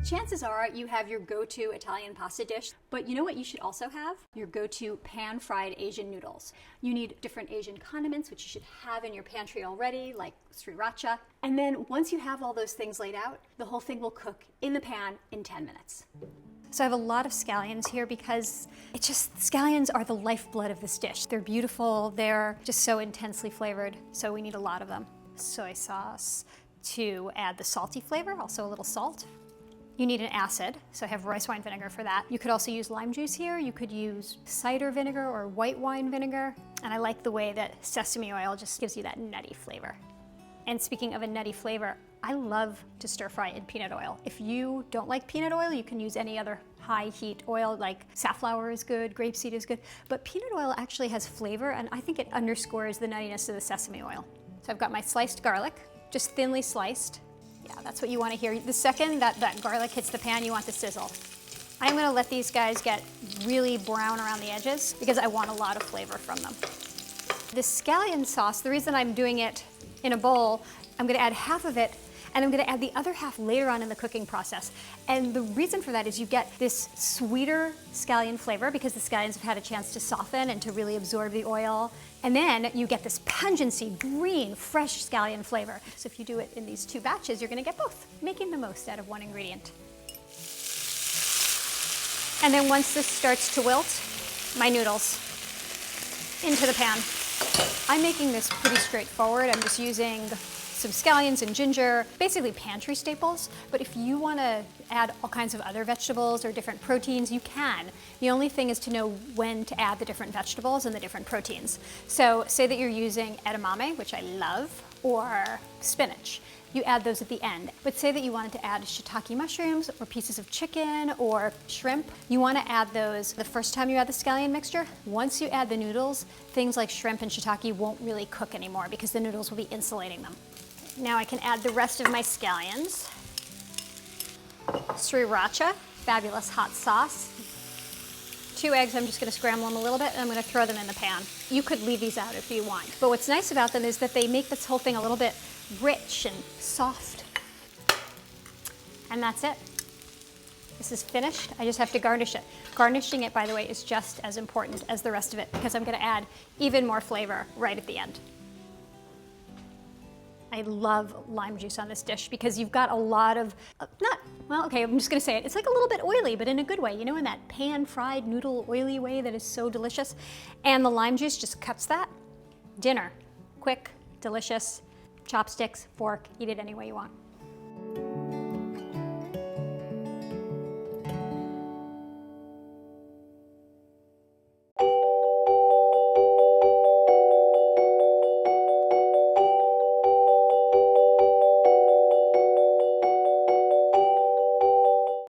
Chances are you have your go-to Italian pasta dish, but you know what you should also have? Your go-to pan-fried Asian noodles. You need different Asian condiments, which you should have in your pantry already, like sriracha. And then once you have all those things laid out, the whole thing will cook in the pan in 10 minutes. So I have a lot of scallions here because scallions are the lifeblood of this dish. They're beautiful, they're just so intensely flavored, so we need a lot of them. Soy sauce to add the salty flavor, also a little salt. You need an acid, so I have rice wine vinegar for that. You could also use lime juice here. You could use cider vinegar or white wine vinegar. And I like the way that sesame oil just gives you that nutty flavor. And speaking of a nutty flavor, I love to stir fry in peanut oil. If you don't like peanut oil, you can use any other high heat oil, like safflower is good, grapeseed is good. But peanut oil actually has flavor, and I think it underscores the nuttiness of the sesame oil. So I've got my sliced garlic, just thinly sliced. Yeah, that's what you want to hear. The second that garlic hits the pan, you want the sizzle. I'm going to let these guys get really brown around the edges because I want a lot of flavor from them. The scallion sauce, the reason I'm doing it in a bowl, I'm going to add half of it and I'm going to add the other half later on in the cooking process. And the reason for that is you get this sweeter scallion flavor because the scallions have had a chance to soften and to really absorb the oil. And then you get this pungency, green, fresh scallion flavor. So if you do it in these two batches, you're going to get both, making the most out of one ingredient. And then once this starts to wilt, my noodles into the pan. I'm making this pretty straightforward. I'm just using some scallions and ginger, basically pantry staples. But if you want to add all kinds of other vegetables or different proteins, you can. The only thing is to know when to add the different vegetables and the different proteins. So say that you're using edamame, which I love, or spinach. You add those at the end. But say that you wanted to add shiitake mushrooms or pieces of chicken or shrimp. You want to add those the first time you add the scallion mixture. Once you add the noodles, things like shrimp and shiitake won't really cook anymore because the noodles will be insulating them. Now I can add the rest of my scallions. Sriracha, fabulous hot sauce. 2 eggs, I'm just going to scramble them a little bit and I'm going to throw them in the pan. You could leave these out if you want. But what's nice about them is that they make this whole thing a little bit rich and soft. And that's it. This is finished. I just have to garnish it. Garnishing it, by the way, is just as important as the rest of it because I'm going to add even more flavor right at the end. I love lime juice on this dish because you've got a lot of, I'm just gonna say it. It's like a little bit oily, but in a good way, you know, in that pan-fried noodle oily way that is so delicious. And the lime juice just cuts that. Dinner, quick, delicious, chopsticks, fork, eat it any way you want.